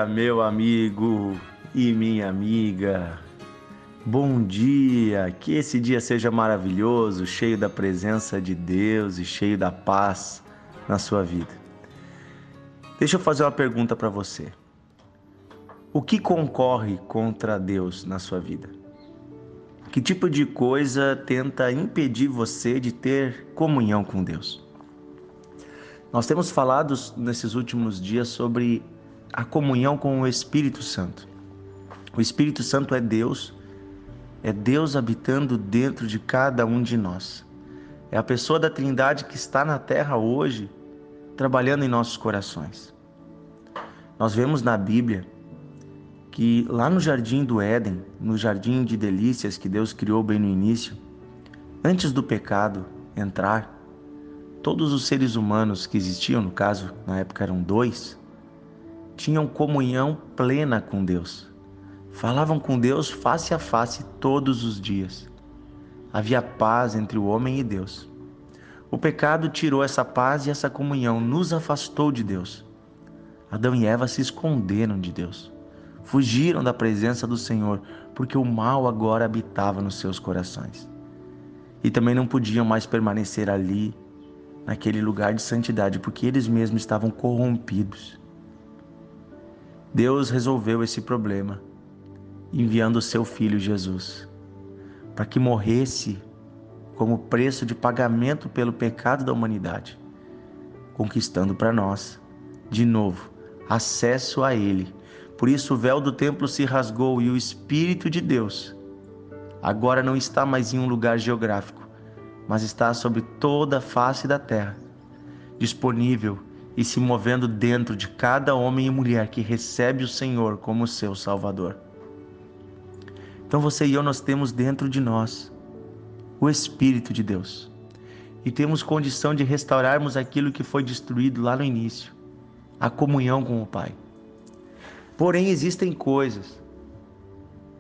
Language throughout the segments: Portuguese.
dia, meu amigo e minha amiga. Bom dia, que esse dia seja maravilhoso, cheio da presença de Deus e cheio da paz na sua vida. Deixa eu fazer uma pergunta para você. O que concorre contra Deus na sua vida? Que tipo de coisa tenta impedir você de ter comunhão com Deus? Nós temos falado nesses últimos dias sobre a comunhão com o Espírito Santo. O Espírito Santo é Deus habitando dentro de cada um de nós. É a pessoa da Trindade que está na terra hoje, trabalhando em nossos corações. Nós vemos na Bíblia que lá no Jardim do Éden, no Jardim de Delícias que Deus criou bem no início, antes do pecado entrar, todos os seres humanos que existiam, no caso, na época eram 2, tinham comunhão plena com Deus. Falavam com Deus face a face todos os dias. Havia paz entre o homem e Deus. O pecado tirou essa paz e essa comunhão, nos afastou de Deus. Adão e Eva se esconderam de Deus. Fugiram da presença do Senhor, porque o mal agora habitava nos seus corações. E também não podiam mais permanecer ali, naquele lugar de santidade, porque eles mesmos estavam corrompidos. Deus resolveu esse problema, enviando o seu Filho Jesus, para que morresse como preço de pagamento pelo pecado da humanidade, conquistando para nós, de novo, acesso a Ele. Por isso o véu do templo se rasgou e o Espírito de Deus agora não está mais em um lugar geográfico, mas está sobre toda a face da terra, disponível e se movendo dentro de cada homem e mulher que recebe o Senhor como seu Salvador. Então você e eu, nós temos dentro de nós o Espírito de Deus e temos condição de restaurarmos aquilo que foi destruído lá no início, a comunhão com o Pai. Porém, existem coisas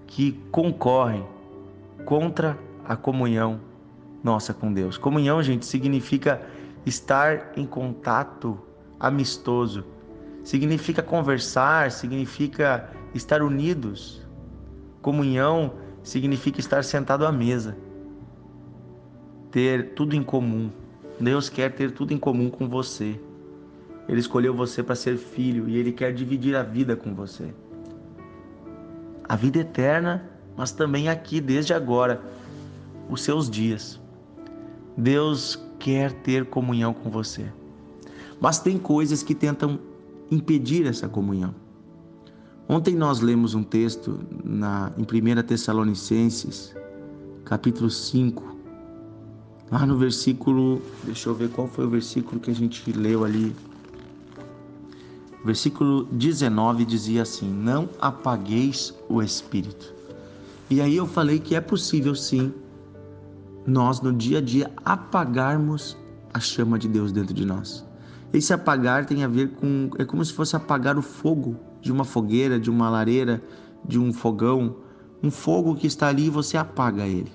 que concorrem contra a comunhão nossa com Deus. Comunhão, gente, significa estar em contato amistoso, significa conversar, significa estar unidos. Comunhão significa estar sentado à mesa, ter tudo em comum. Deus quer ter tudo em comum com você. Ele escolheu você para ser filho e Ele quer dividir a vida com você. A vida eterna, mas também aqui, desde agora, os seus dias. Deus quer ter comunhão com você. Mas tem coisas que tentam impedir essa comunhão. Ontem nós lemos um texto em 1 Tessalonicenses, capítulo 5, lá no versículo, deixa eu ver qual foi o versículo que a gente leu ali. Versículo 19 dizia assim: não apagueis o Espírito. E aí eu falei que é possível sim, nós no dia a dia apagarmos a chama de Deus dentro de nós. Esse apagar tem a ver com, é como se fosse apagar o fogo de uma fogueira, de uma lareira, de um fogão, um fogo que está ali e você apaga ele.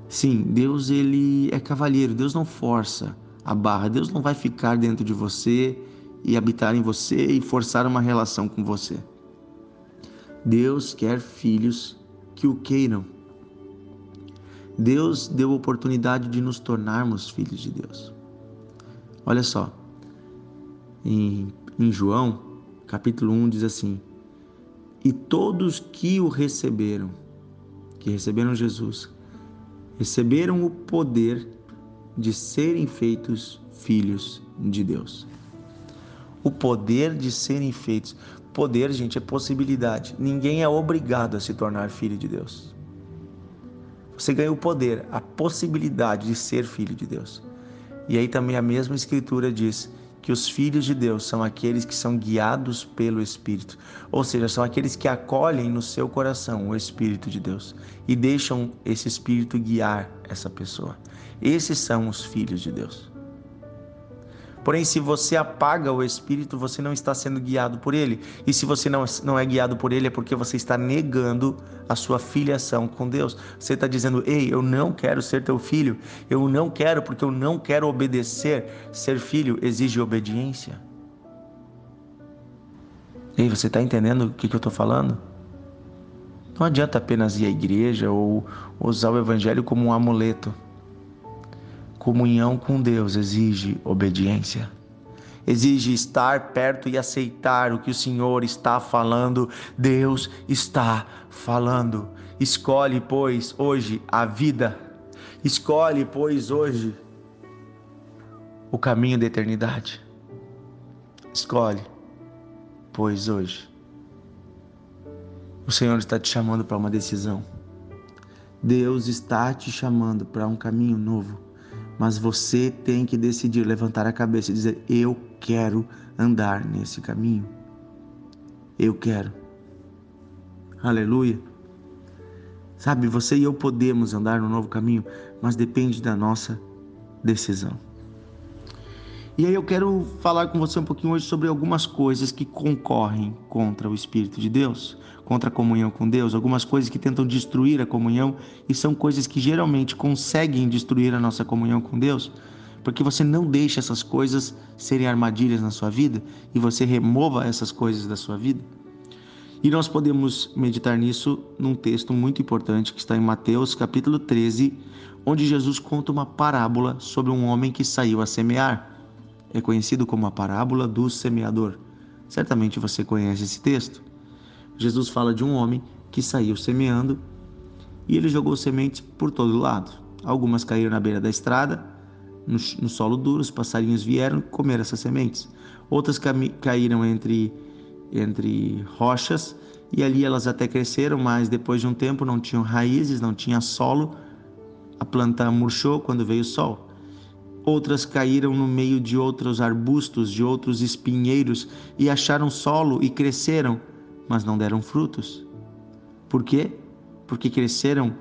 Sim, Deus ele é cavalheiro, Deus não força a barra, Deus não vai ficar dentro de você e habitar em você e forçar uma relação com você. Deus quer filhos que o queiram. Deus deu a oportunidade de nos tornarmos filhos de Deus. Olha só, em João, capítulo 1, diz assim: e todos que o receberam, que receberam Jesus, receberam o poder de serem feitos filhos de Deus. O poder de serem feitos. Poder, gente, é possibilidade. Ninguém é obrigado a se tornar filho de Deus. Você ganha o poder, a possibilidade de ser filho de Deus. E aí também a mesma escritura diz que os filhos de Deus são aqueles que são guiados pelo Espírito. Ou seja, são aqueles que acolhem no seu coração o Espírito de Deus e deixam esse Espírito guiar essa pessoa. Esses são os filhos de Deus. Porém, se você apaga o Espírito, você não está sendo guiado por Ele. E se você não é guiado por Ele, é porque você está negando a sua filiação com Deus. Você está dizendo: ei, eu não quero ser teu filho. Eu não quero porque eu não quero obedecer. Ser filho exige obediência. Ei, você está entendendo o que eu estou falando? Não adianta apenas ir à igreja ou usar o evangelho como um amuleto. Comunhão com Deus exige obediência. Exige estar perto e aceitar o que o Senhor está falando. Deus está falando. Escolhe, pois, hoje a vida. Escolhe, pois, hoje o caminho da eternidade. Escolhe, pois, hoje. O Senhor está te chamando para uma decisão. Deus está te chamando para um caminho novo. Mas você tem que decidir, levantar a cabeça e dizer: eu quero andar nesse caminho. Eu quero. Aleluia. Sabe, você e eu podemos andar no novo caminho, mas depende da nossa decisão. E aí eu quero falar com você um pouquinho hoje sobre algumas coisas que concorrem contra o Espírito de Deus, contra a comunhão com Deus, algumas coisas que tentam destruir a comunhão e são coisas que geralmente conseguem destruir a nossa comunhão com Deus, porque você não deixa essas coisas serem armadilhas na sua vida e você remova essas coisas da sua vida. E nós podemos meditar nisso num texto muito importante que está em Mateus capítulo 13, onde Jesus conta uma parábola sobre um homem que saiu a semear. É conhecido como a parábola do semeador. Certamente você conhece esse texto. Jesus fala de um homem que saiu semeando e ele jogou sementes por todo lado. Algumas caíram na beira da estrada, no solo duro, os passarinhos vieram comer essas sementes. Outras caíram entre rochas e ali elas até cresceram, mas depois de um tempo não tinham raízes, não tinha solo, a planta murchou quando veio o sol. Outras caíram no meio de outros arbustos, de outros espinheiros e acharam solo e cresceram, mas não deram frutos. Por quê? Porque cresceram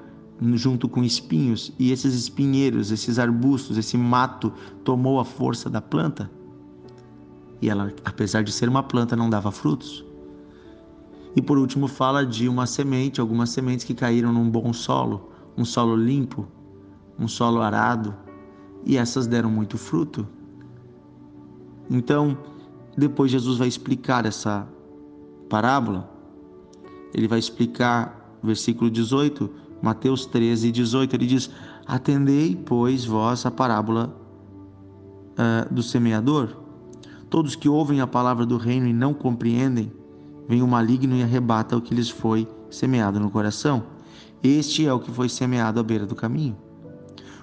junto com espinhos e esses espinheiros, esses arbustos, esse mato tomou a força da planta e ela, apesar de ser uma planta, não dava frutos. E por último fala de uma semente, algumas sementes que caíram num bom solo, um solo limpo, um solo arado, e essas deram muito fruto. Então, depois Jesus vai explicar essa parábola. Ele vai explicar, versículo 18, Mateus 13, 18, ele diz: atendei, pois, vós a parábola do semeador. Todos que ouvem a palavra do reino e não compreendem, vem o maligno e arrebata o que lhes foi semeado no coração. Este é o que foi semeado à beira do caminho.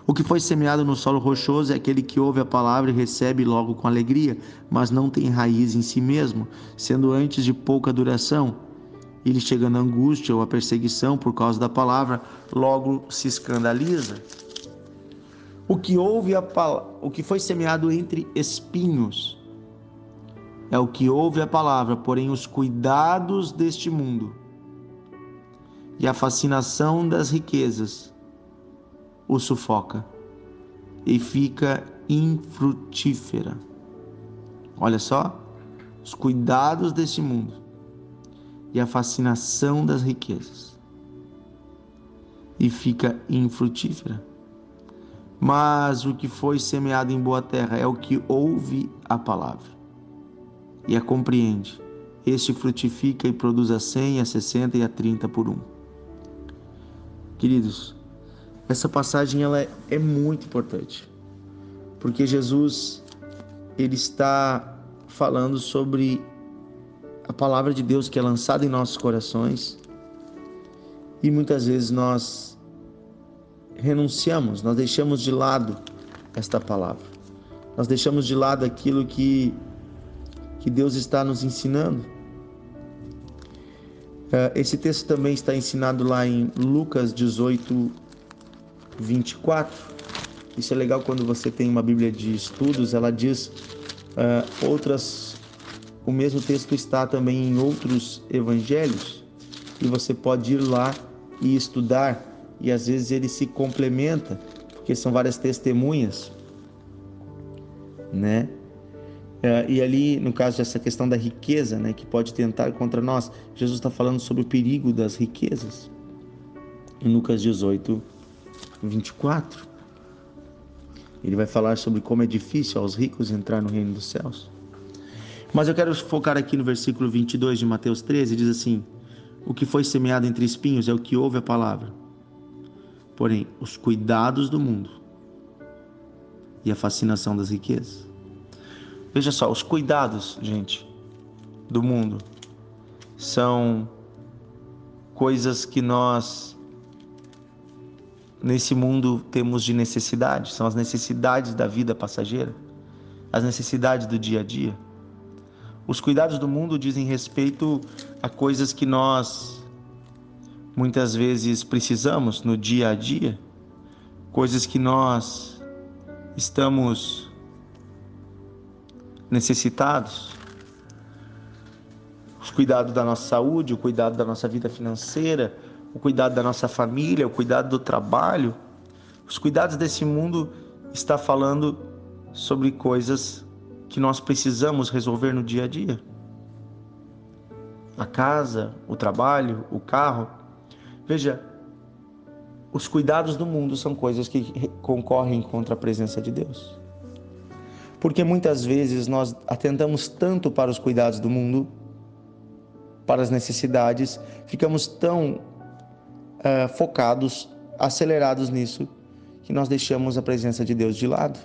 O que foi semeado no solo rochoso é aquele que ouve a palavra e recebe logo com alegria, mas não tem raiz em si mesmo, sendo antes de pouca duração. Ele, chegando à angústia ou à perseguição por causa da palavra, logo se escandaliza. O que foi semeado entre espinhos é o que ouve a palavra, porém os cuidados deste mundo e a fascinação das riquezas o sufoca e fica infrutífera. Olha só, os cuidados deste mundo e a fascinação das riquezas e fica infrutífera. Mas o que foi semeado em boa terra é o que ouve a palavra e a compreende. Este frutifica e produz a 100, a 60 e a 30 por um. Queridos, essa passagem ela é muito importante, porque Jesus ele está falando sobre a palavra de Deus que é lançada em nossos corações e muitas vezes nós renunciamos, nós deixamos de lado esta palavra, nós deixamos de lado aquilo que Deus está nos ensinando. Esse texto também está ensinado lá em Lucas 18, 24. Isso é legal quando você tem uma Bíblia de estudos, ela diz o mesmo texto está também em outros evangelhos e você pode ir lá e estudar e às vezes ele se complementa, porque são várias testemunhas, né? E ali, no caso dessa questão da riqueza, né, que pode tentar contra nós, Jesus está falando sobre o perigo das riquezas. Em Lucas 18, 24, ele vai falar sobre como é difícil aos ricos entrar no reino dos céus. Mas eu quero focar aqui no versículo 22 de Mateus 13, diz assim: o que foi semeado entre espinhos é o que ouve a palavra. Porém, os cuidados do mundo e a fascinação das riquezas. Veja só, os cuidados, gente, do mundo são coisas que nós, nesse mundo, temos de necessidade. São as necessidades da vida passageira, as necessidades do dia a dia. Os cuidados do mundo dizem respeito a coisas que nós muitas vezes precisamos no dia a dia, coisas que nós estamos necessitados. Os cuidados da nossa saúde, o cuidado da nossa vida financeira, o cuidado da nossa família, o cuidado do trabalho. Os cuidados desse mundo está falando sobre coisas que nós precisamos resolver no dia a dia. A casa, o trabalho, o carro. Veja, os cuidados do mundo são coisas que concorrem contra a presença de Deus. Porque muitas vezes nós atentamos tanto para os cuidados do mundo, para as necessidades, ficamos tão focados, acelerados nisso, que nós deixamos a presença de Deus de lado.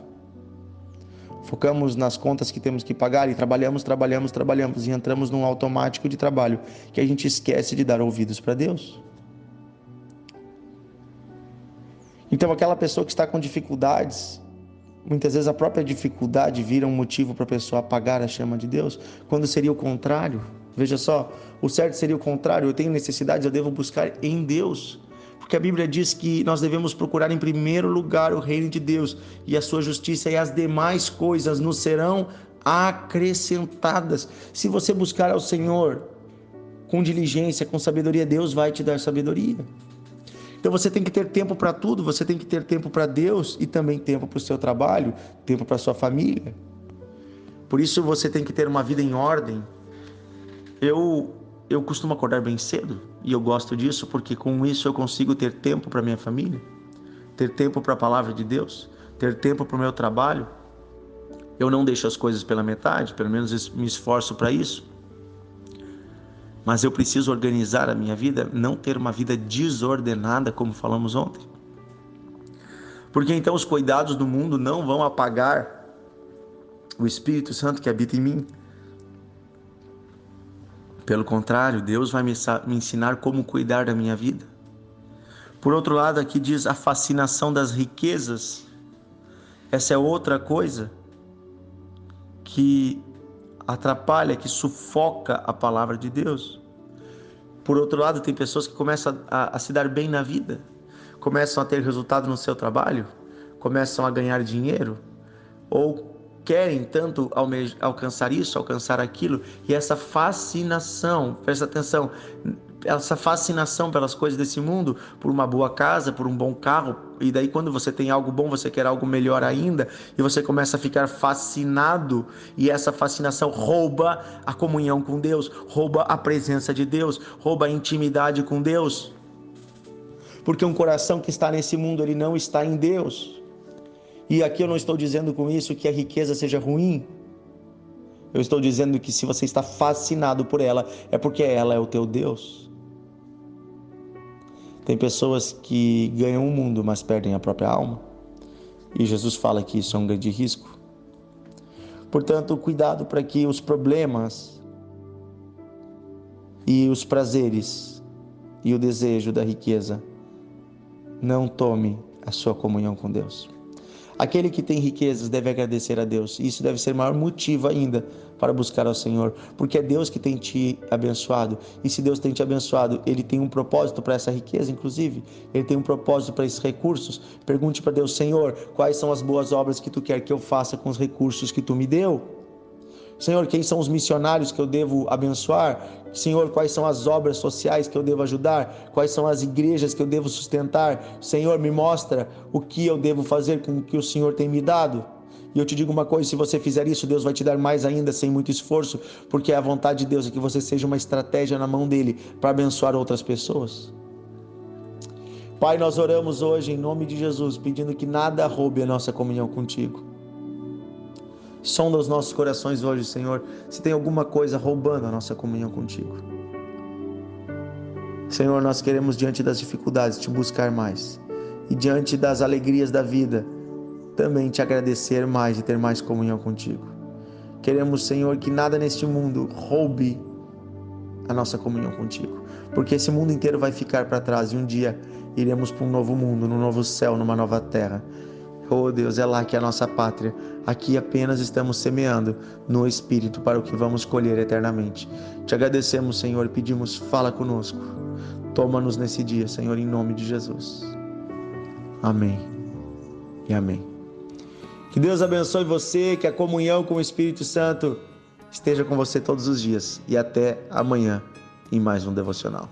Focamos nas contas que temos que pagar e trabalhamos e entramos num automático de trabalho que a gente esquece de dar ouvidos para Deus. Então aquela pessoa que está com dificuldades, muitas vezes a própria dificuldade vira um motivo para a pessoa apagar a chama de Deus, quando seria o contrário. Veja só, o certo seria o contrário. Eu tenho necessidades, eu devo buscar em Deus. Porque a Bíblia diz que nós devemos procurar em primeiro lugar o reino de Deus e a sua justiça, e as demais coisas nos serão acrescentadas. Se você buscar ao Senhor com diligência, com sabedoria, Deus vai te dar sabedoria. Então você tem que ter tempo para tudo, você tem que ter tempo para Deus e também tempo para o seu trabalho, tempo para a sua família. Por isso você tem que ter uma vida em ordem. Eu costumo acordar bem cedo e eu gosto disso porque com isso eu consigo ter tempo para minha família, ter tempo para a palavra de Deus, ter tempo para o meu trabalho. Eu não deixo as coisas pela metade, pelo menos me esforço para isso. Mas eu preciso organizar a minha vida, não ter uma vida desordenada, como falamos ontem. Porque então os cuidados do mundo não vão apagar o Espírito Santo que habita em mim. Pelo contrário, Deus vai me ensinar como cuidar da minha vida. Por outro lado, aqui diz a fascinação das riquezas. Essa é outra coisa que atrapalha, que sufoca a palavra de Deus. Por outro lado, tem pessoas que começam a se dar bem na vida, começam a ter resultado no seu trabalho, começam a ganhar dinheiro, ou querem tanto alcançar isso, alcançar aquilo, e essa fascinação, presta atenção, essa fascinação pelas coisas desse mundo, por uma boa casa, por um bom carro, e daí quando você tem algo bom, você quer algo melhor ainda, e você começa a ficar fascinado, e essa fascinação rouba a comunhão com Deus, rouba a presença de Deus, rouba a intimidade com Deus, porque um coração que está nesse mundo, ele não está em Deus. E aqui eu não estou dizendo com isso que a riqueza seja ruim. Eu estou dizendo que se você está fascinado por ela, é porque ela é o teu Deus. Tem pessoas que ganham o mundo, mas perdem a própria alma. E Jesus fala que isso é um grande risco. Portanto, cuidado para que os problemas e os prazeres e o desejo da riqueza não tome a sua comunhão com Deus. Aquele que tem riquezas deve agradecer a Deus. Isso deve ser maior motivo ainda para buscar ao Senhor, porque é Deus que tem te abençoado. E se Deus tem te abençoado, Ele tem um propósito para essa riqueza, inclusive. Ele tem um propósito para esses recursos. Pergunte para Deus: Senhor, quais são as boas obras que Tu quer que eu faça com os recursos que Tu me deu? Senhor, quem são os missionários que eu devo abençoar? Senhor, quais são as obras sociais que eu devo ajudar? Quais são as igrejas que eu devo sustentar? Senhor, me mostra o que eu devo fazer com o que o Senhor tem me dado. E eu te digo uma coisa: se você fizer isso, Deus vai te dar mais ainda, sem muito esforço, porque a vontade de Deus é que você seja uma estratégia na mão dEle para abençoar outras pessoas. Pai, nós oramos hoje em nome de Jesus, pedindo que nada roube a nossa comunhão contigo. Sonda os nossos corações hoje, Senhor, se tem alguma coisa roubando a nossa comunhão contigo. Senhor, nós queremos, diante das dificuldades, te buscar mais. E diante das alegrias da vida, também te agradecer mais e ter mais comunhão contigo. Queremos, Senhor, que nada neste mundo roube a nossa comunhão contigo. Porque esse mundo inteiro vai ficar para trás e um dia iremos para um novo mundo, num novo céu, numa nova terra. Oh Deus, é lá que é a nossa pátria. Aqui apenas estamos semeando no Espírito para o que vamos colher eternamente. Te agradecemos, Senhor, e pedimos, fala conosco. Toma-nos nesse dia, Senhor, em nome de Jesus. Amém e amém. Que Deus abençoe você, que a comunhão com o Espírito Santo esteja com você todos os dias. E até amanhã em mais um devocional.